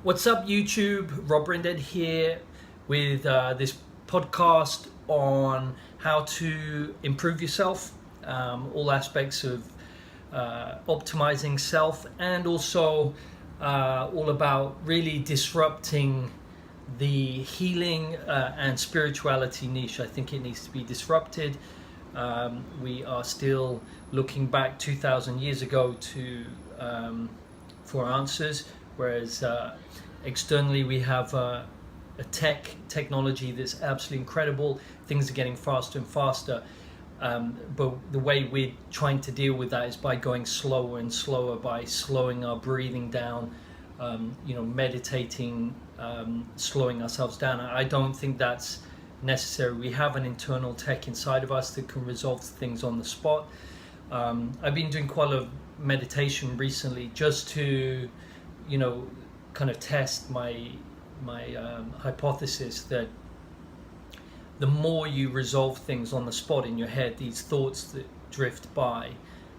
What's up, YouTube? Rob Brinded here with this podcast on how to improve yourself, all aspects of optimizing self, and also all about really disrupting the healing and spirituality niche. I think it needs to be disrupted. We are still looking back 2,000 years ago for answers, whereas externally we have a technology that's absolutely incredible. Things are getting faster and faster, but the way we're trying to deal with that is by going slower and slower, by slowing our breathing down, meditating, slowing ourselves down. I don't think that's necessary. We have an internal tech inside of us that can resolve things on the spot. I've been doing quite a lot of meditation recently just to kind of test my hypothesis that the more you resolve things on the spot in your head, these thoughts that drift by,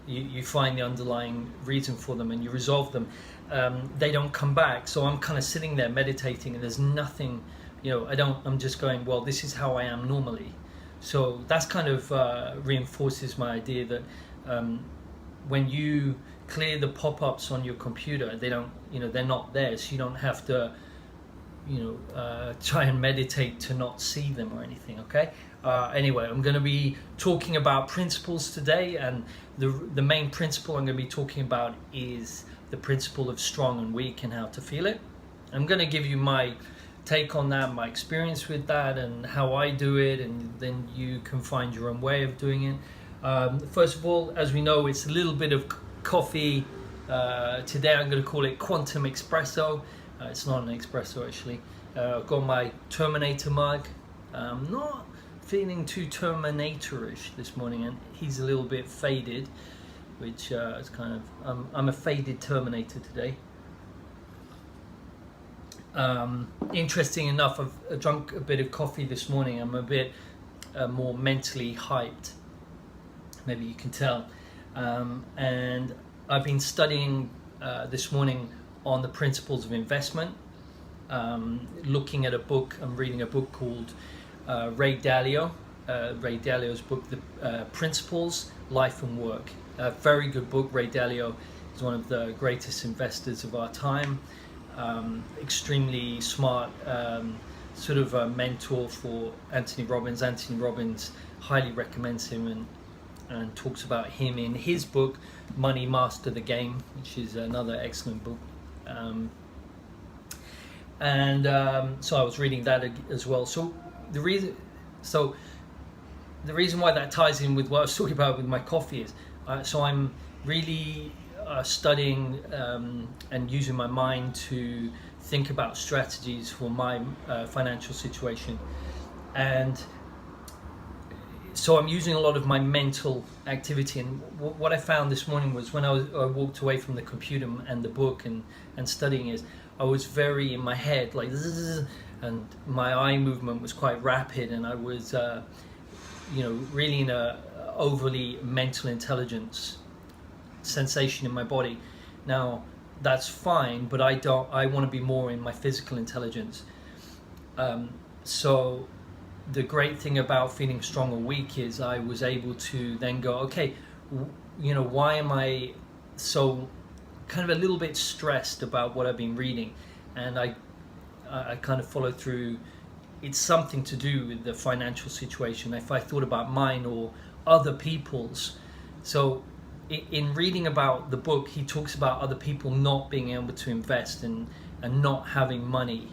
you find the underlying reason for them and you resolve them, they don't come back. So I'm kind of sitting there meditating and there's nothing, I'm just going, well, this is how I am normally. So that's kind of reinforces my idea that when you clear the pop-ups on your computer, they don't, they're not there, so you don't have to try and meditate to not see them or anything. Okay, anyway, I'm going to be talking about principles today, and the main principle I'm going to be talking about is the principle of strong and weak and how to feel it. I'm going to give you my take on that, my experience with that, and how I do it, and then you can find your own way of doing it. First of all, as we know, it's a little bit of coffee. Today I'm going to call it quantum espresso. It's not an espresso actually. I've got my Terminator mug. Not feeling too Terminatorish this morning, and he's a little bit faded, which is kind of I'm a faded Terminator today. Interesting enough, I've drunk a bit of coffee this morning. I'm a bit more mentally hyped, maybe you can tell, and I've been studying this morning on the principles of investment, looking at a book. I'm reading a book called Ray Dalio's book, The Principles, Life and Work. A very good book. Ray Dalio is one of the greatest investors of our time, extremely smart, sort of a mentor for Anthony Robbins. Anthony Robbins highly recommends him and talks about him in his book Money Master the Game, which is another excellent book. So I was reading that as well. So the reason why that ties in with what I was talking about with my coffee is, so I'm really studying and using my mind to think about strategies for my financial situation, and so I'm using a lot of my mental activity. And what I found this morning was when I walked away from the computer and the book and studying is, I was very in my head, like zzz, and my eye movement was quite rapid, and I was really in a overly mental intelligence sensation in my body. Now that's fine, but I want to be more in my physical intelligence. So the great thing about feeling strong or weak is I was able to then go, okay, why am I so kind of a little bit stressed about what I've been reading? And I kind of follow through. It's something to do with the financial situation. If I thought about mine or other people's. So in reading about the book, he talks about other people not being able to invest and not having money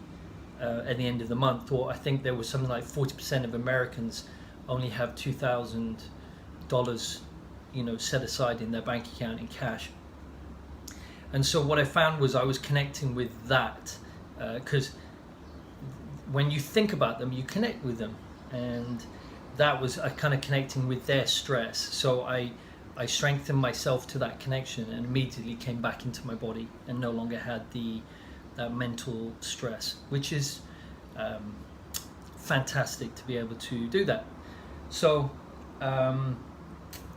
at the end of the month, or I think there was something like 40% of Americans only have $2,000 set aside in their bank account in cash. And so what I found was I was connecting with that, because when you think about them, you connect with them, and that was kind of connecting with their stress. So I strengthened myself to that connection and immediately came back into my body and no longer had that mental stress, which is fantastic to be able to do that. So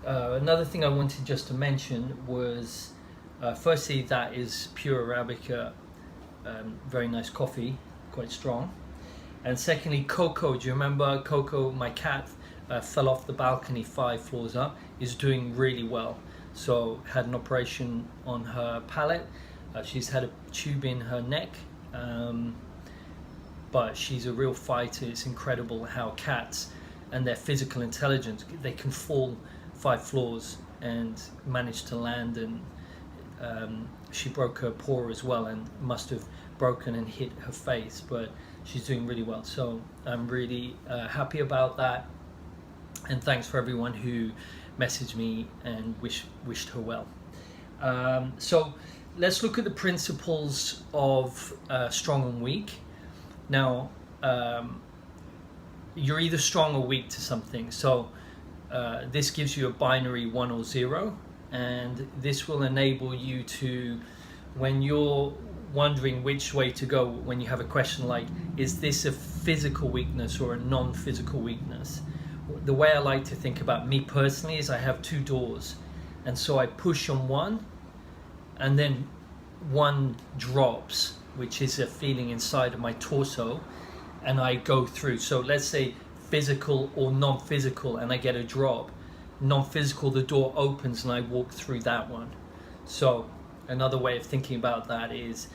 another thing I wanted just to mention was, firstly, that is pure Arabica very nice coffee, quite strong. And secondly, Coco. Do you remember Coco, my cat? Fell off the balcony 5 floors up, is doing really well. So had an operation on her palate. She's had a tube in her neck, but she's a real fighter. It's incredible how cats and their physical intelligence, they can fall 5 floors and manage to land. And she broke her paw as well, and must have broken and hit her face, but she's doing really well. So I'm really happy about that. And thanks for everyone who messaged me and wished her well. So let's look at the principles of strong and weak. Now, you're either strong or weak to something. So this gives you a binary 1 or 0, and this will enable you to, when you're wondering which way to go, when you have a question like, is this a physical weakness or a non-physical weakness? The way I like to think about me personally is I have 2 doors, and so I push on one, and then one drops, which is a feeling inside of my torso, and I go through. So let's say physical or non-physical, and I get a drop. Non-physical, the door opens and I walk through that one. So another way of thinking about that is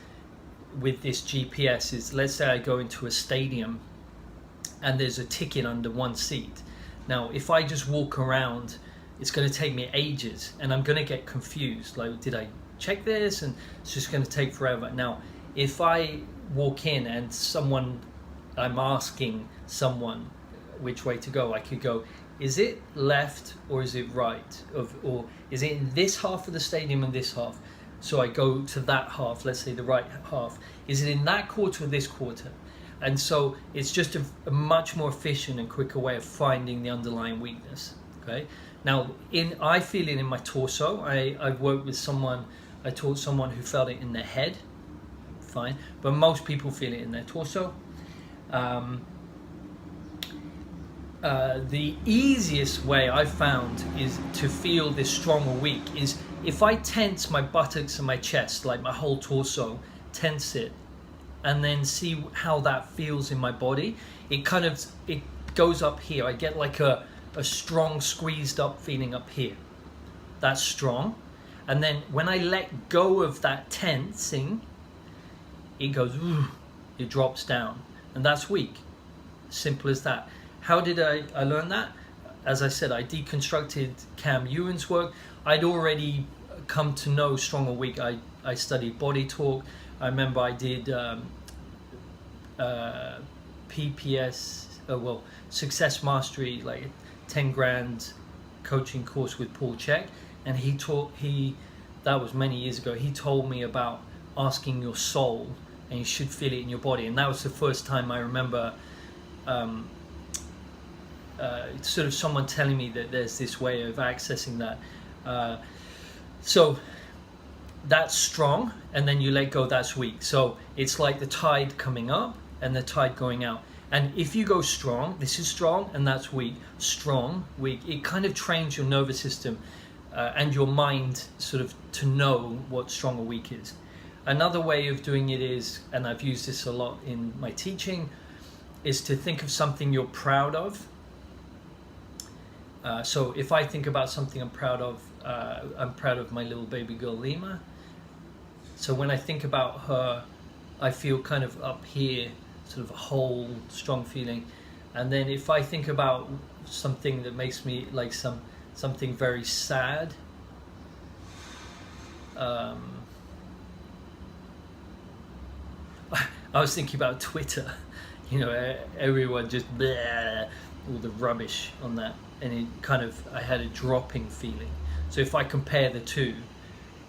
with this GPS is, let's say I go into a stadium and there's a ticket under one seat. Now, if I just walk around, it's going to take me ages and I'm going to get confused. Like, did I check this? And it's just going to take forever. Now, if I walk in and I'm asking someone which way to go, I could go, is it left or is it right? Or is it in this half of the stadium and this half? So I go to that half, let's say the right half. Is it in that quarter or this quarter? And so it's just a much more efficient and quicker way of finding the underlying weakness. Okay. Now, I feel it in my torso. I've worked with someone, I taught someone who felt it in their head. Fine. But most people feel it in their torso. The easiest way I've found is to feel this strong or weak is if I tense my buttocks and my chest, like my whole torso, tense it, and then see how that feels in my body. It goes up here. I get like a strong squeezed up feeling up here. That's strong. And then when I let go of that tensing, it goes, it drops down. And that's weak. Simple as that. How did I learn that? As I said, I deconstructed Cam Ewan's work. I'd already come to know strong or weak. I studied body talk. I remember I did PPS, Success Mastery, like a 10 grand coaching course with Paul Chek, and that was many years ago. He told me about asking your soul, and you should feel it in your body. And that was the first time I remember sort of someone telling me that there's this way of accessing that. So that's strong, and then you let go, that's weak. So it's like the tide coming up and the tide going out. And if you go strong, this is strong and that's weak, strong, weak, it kind of trains your nervous system and your mind sort of to know what strong or weak is. Another way of doing it is, and I've used this a lot in my teaching, is to think of something you're proud of. So if I think about something I'm proud of my little baby girl Lima. So when I think about her, I feel kind of up here, sort of a whole strong feeling. And then if I think about something that makes me like something very sad, I was thinking about Twitter. You know, everyone just bleh, all the rubbish on that, and it I had a dropping feeling. So if I compare the two,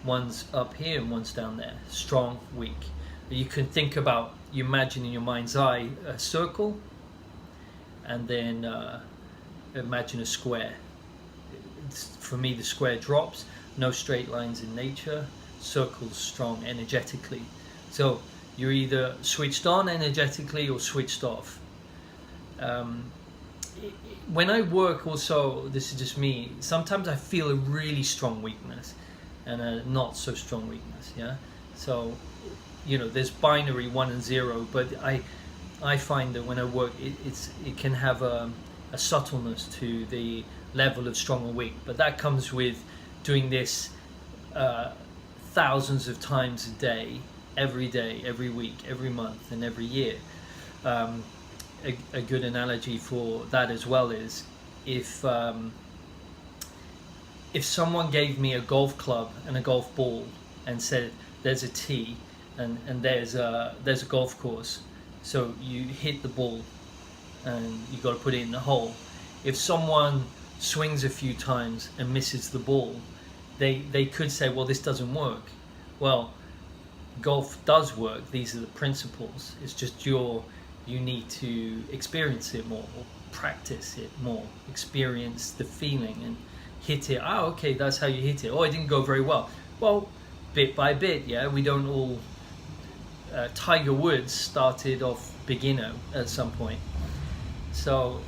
one's up here and one's down there, strong, weak. You can think about, you imagine in your mind's eye a circle, and then imagine a square. For me, the square drops, no straight lines in nature, circles strong energetically. So you're either switched on energetically or switched off. When I work also, this is just me, sometimes I feel a really strong weakness and a not so strong weakness, yeah? So there's binary 1 and 0, but I find that when I work, it can have a subtleness to the level of strong or weak, but that comes with doing this thousands of times a day, every week, every month, and every year. A good analogy for that as well is if someone gave me a golf club and a golf ball and said there's a tee and there's a golf course, so you hit the ball and you got to put it in the hole. If someone swings a few times and misses the ball, they could say, well, this doesn't work. Well, golf does work. These are the principles. It's just you need to experience it more, or practice it more, experience the feeling and hit it. Oh, okay, that's how you hit it. Oh, it didn't go very well. Well, bit by bit, yeah. We don't all. Tiger Woods started off beginner at some point. So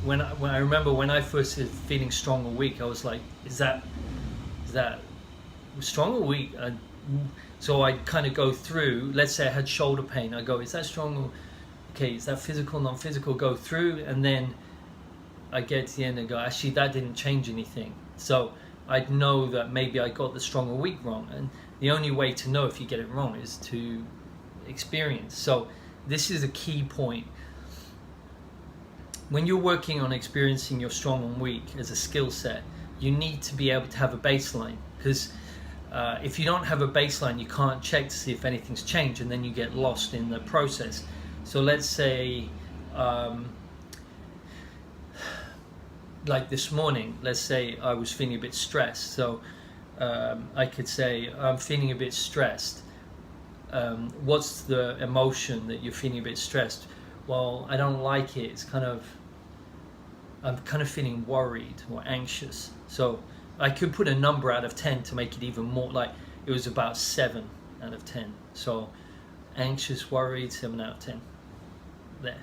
when I remember when I first started feeling strong or weak, I was like, is that strong or weak? So I kind of go through. Let's say I had shoulder pain. I go, is that strong or okay? Is that physical, non-physical? Go through, and then I get to the end and go, actually, that didn't change anything. So I'd know that maybe I got the strong or weak wrong, and the only way to know if you get it wrong is to experience. So this is a key point. When you're working on experiencing your strong and weak as a skill set, you need to be able to have a baseline, because if you don't have a baseline, you can't check to see if anything's changed, and then you get lost in the process. So let's say like this morning, let's say I was feeling a bit stressed, so I could say, I'm feeling a bit stressed. What's the emotion that you're feeling a bit stressed? Well, I don't like it. I'm kind of feeling worried or anxious. So I could put a number out of 10 to make it even more, like it was about 7 out of 10. So anxious, worried, 7 out of 10. There,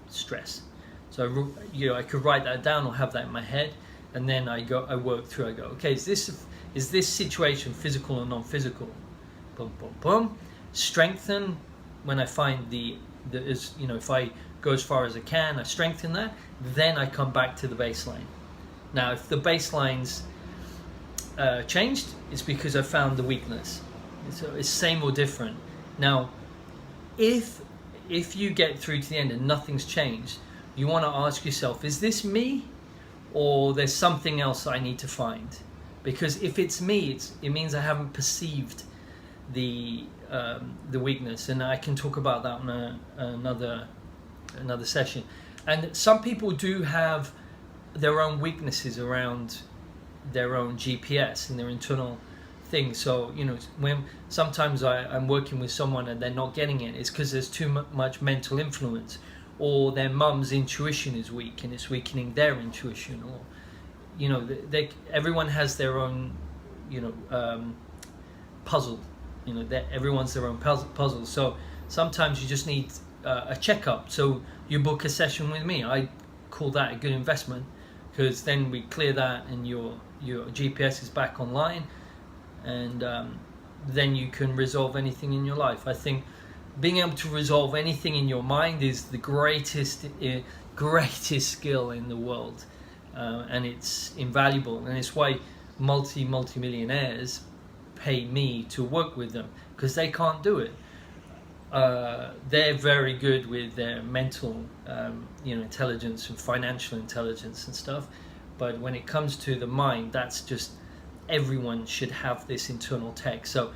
stress. So I could write that down or have that in my head, and then I work through. I go, okay, is this situation physical or non-physical? Boom, boom, boom. Strengthen when I find if I go as far as I can, I strengthen that. Then I come back to the baseline. Now, if the baseline's changed, it's because I found the weakness. So it's same or different. Now, if you get through to the end and nothing's changed, you want to ask yourself, is this me, or there's something else I need to find? Because if it's me, it means I haven't perceived the weakness, and I can talk about that on another session. And some people do have their own weaknesses around their own GPS and their internal thing. So when sometimes I'm working with someone and they're not getting it, it's because there's too much mental influence, or their mum's intuition is weak and it's weakening their intuition, or everyone has their own puzzle. Everyone's their own puzzle. So sometimes you just need a checkup. So you book a session with me. I call that a good investment, because then we clear that and your GPS is back online, and then you can resolve anything in your life. I think being able to resolve anything in your mind is the greatest skill in the world, and it's invaluable, and it's why multi-millionaires pay me to work with them, because they can't do it. They're very good with their mental intelligence and financial intelligence and stuff, but when it comes to the mind, that's just, everyone should have this internal tech. So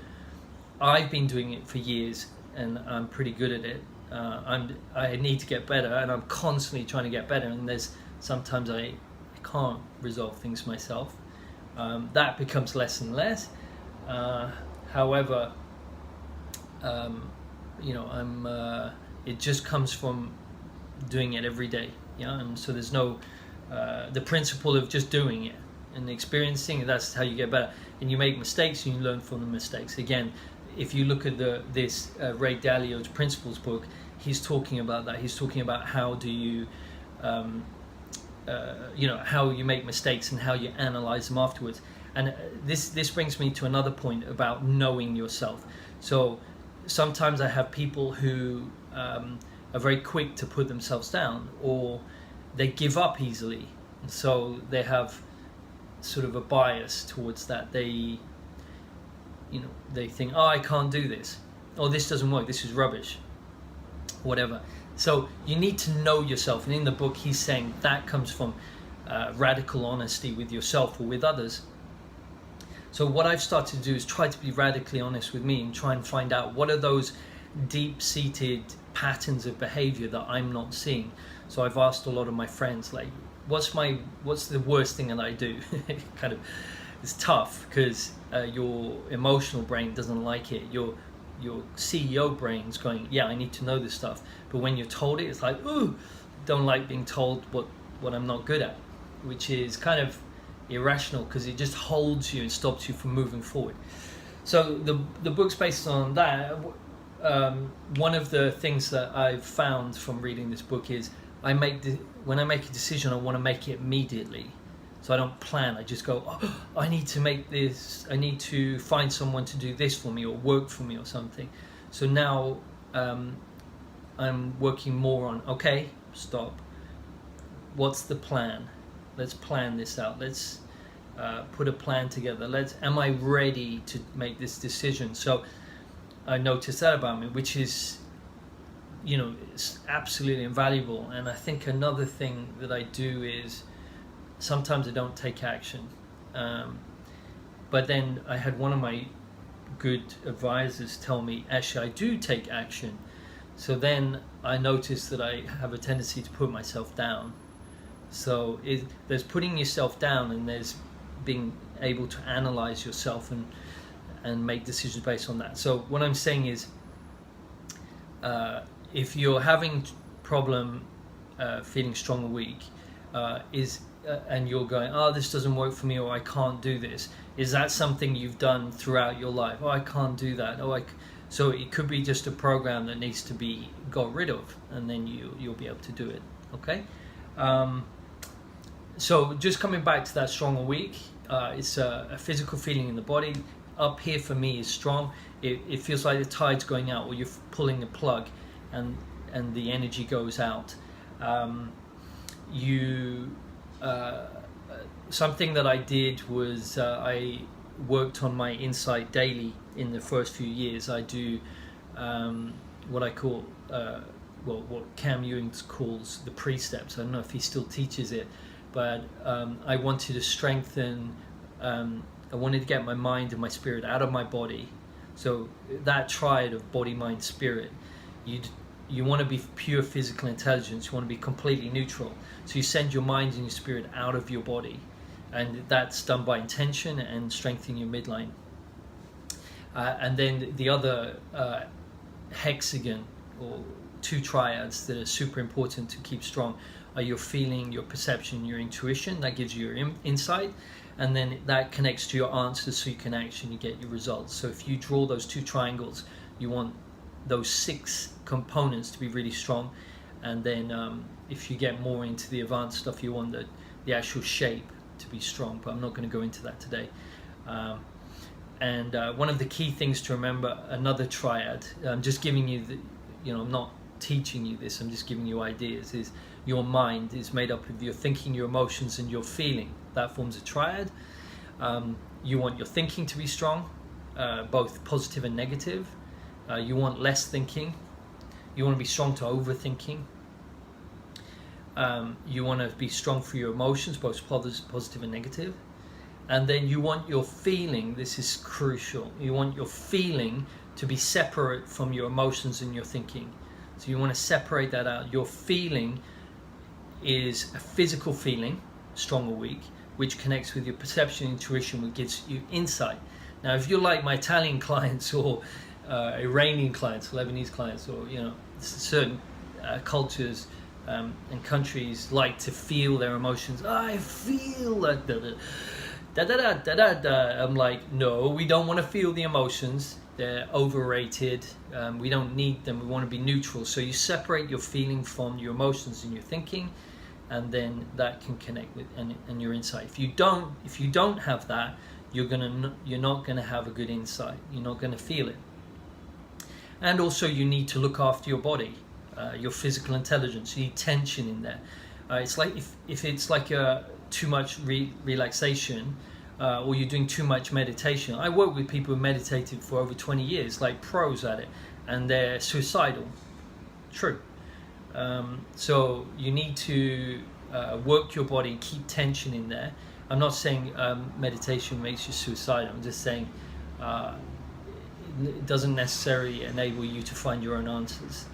I've been doing it for years and I'm pretty good at it. I need to get better, and I'm constantly trying to get better, and there's sometimes I can't resolve things myself. That becomes less and less. However, it just comes from doing it every day, and so there's no the principle of just doing it and experiencing it. That's how you get better, and you make mistakes and you learn from the mistakes. Again, if you look at this Ray Dalio's Principles book, he's talking about that. He's talking about how do you how you make mistakes and how you analyze them afterwards. And this brings me to another point about knowing yourself. So sometimes I have people who are very quick to put themselves down, or they give up easily, so they have sort of a bias towards that. They think, oh, I can't do this, or this doesn't work, this is rubbish, whatever. So you need to know yourself, and in the book he's saying that comes from radical honesty with yourself or with others. So what I've started to do is try to be radically honest with me and try and find out what are those deep-seated patterns of behavior that I'm not seeing. So I've asked a lot of my friends, like, what's the worst thing that I do? Kind of, it's tough because your emotional brain doesn't like it. Your CEO brain's going, yeah, I need to know this stuff. But when you're told it, it's like, ooh, don't like being told what I'm not good at, which is kind of irrational because it just holds you and stops you from moving forward. So the book's based on that. One of the things that I've found from reading this book is when I make a decision, I want to make it immediately. So I don't plan. I just go, oh, I need to make this. I need to find someone to do this for me or work for me or something. So now I'm working more on, okay, stop. What's the plan? Let's plan this out. Let's put a plan together. Am I ready to make this decision? So I noticed that about me, which is, it's absolutely invaluable. And I think another thing that I do is sometimes I don't take action. But then I had one of my good advisors tell me, actually, I do take action. So then I noticed that I have a tendency to put myself down. So there's putting yourself down, and there's being able to analyze yourself and make decisions based on that. So what I'm saying is, if you're having problem feeling strong or weak, and you're going, oh, this doesn't work for me, or I can't do this, is that something you've done throughout your life? Oh, I can't do that. So it could be just a program that needs to be got rid of, and then you'll be able to do it. Okay. So just coming back to that strong or weak, it's a physical feeling in the body. Up here for me is strong. It feels like the tide's going out, or you're pulling a plug, and the energy goes out. Something that I did was I worked on my insight daily in the first few years. I do what I call what Cam Ewing calls the precepts. I don't know if he still teaches it, but I wanted to strengthen. I wanted to get my mind and my spirit out of my body. So that triad of body, mind, spirit, you want to be pure physical intelligence. You want to be completely neutral. So you send your mind and your spirit out of your body, and that's done by intention and strengthening your midline. And then the other hexagon, or two triads that are super important to keep strong, are your feeling, your perception, your intuition. That gives you your insight, and then that connects to your answers, so you can action, you get your results. So if you draw those two triangles, you want those 6 components to be really strong. And then if you get more into the advanced stuff, you want the actual shape to be strong, but I'm not going to go into that today. And one of the key things to remember, another triad, I'm just giving you I'm not teaching you this, I'm just giving you ideas, is your mind is made up of your thinking, your emotions, and your feeling. That forms a triad. You want your thinking to be strong, both positive and negative. You want less thinking. You want to be strong to overthinking. You want to be strong for your emotions, both positive and negative. And then you want your feeling, this is crucial, you want your feeling to be separate from your emotions and your thinking. So you want to separate that out. Your feeling is a physical feeling, strong or weak, which connects with your perception, intuition, which gives you insight. Now, if you're like my Italian clients, or Iranian clients, Lebanese clients, or certain cultures and countries like to feel their emotions. I feel like I'm like, no, we don't want to feel the emotions. They're overrated. We don't need them. We want to be neutral. So you separate your feeling from your emotions and your thinking, and then that can connect with and your insight. If you don't have that, you're not gonna have a good insight. You're not gonna feel it. And also you need to look after your body, your physical intelligence. You need tension in there. It's like if it's like too much relaxation, or you're doing too much meditation. I work with people who meditated for over 20 years, like pros at it, and they're suicidal. True. So you need to work your body and keep tension in there. I'm not saying meditation makes you suicidal. I'm just saying it doesn't necessarily enable you to find your own answers.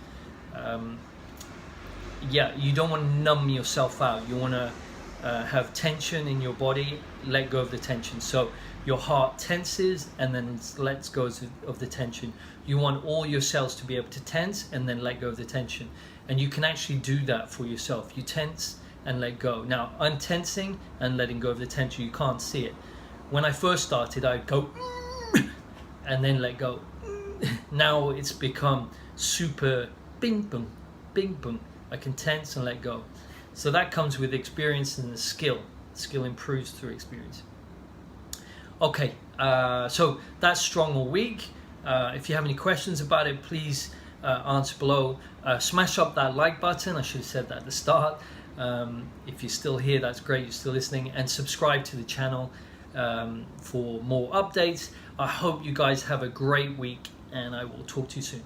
Yeah, you don't want to numb yourself out. You want to have tension in your body, let go of the tension. So your heart tenses and then lets go of the tension. You want all your cells to be able to tense and then let go of the tension. And you can actually do that for yourself. You tense and let go. Now, untensing and letting go of the tension, you can't see it. When I first started, I'd go and then let go. Now it's become super bing boom, bing boom. I can tense and let go. So that comes with experience and the skill. Skill improves through experience. Okay, so that's strong or weak. If you have any questions about it, please answer below. Smash up that like button. I should have said that at the start. If you're still here, that's great. You're still listening. And subscribe to the channel for more updates. I hope you guys have a great week, and I will talk to you soon.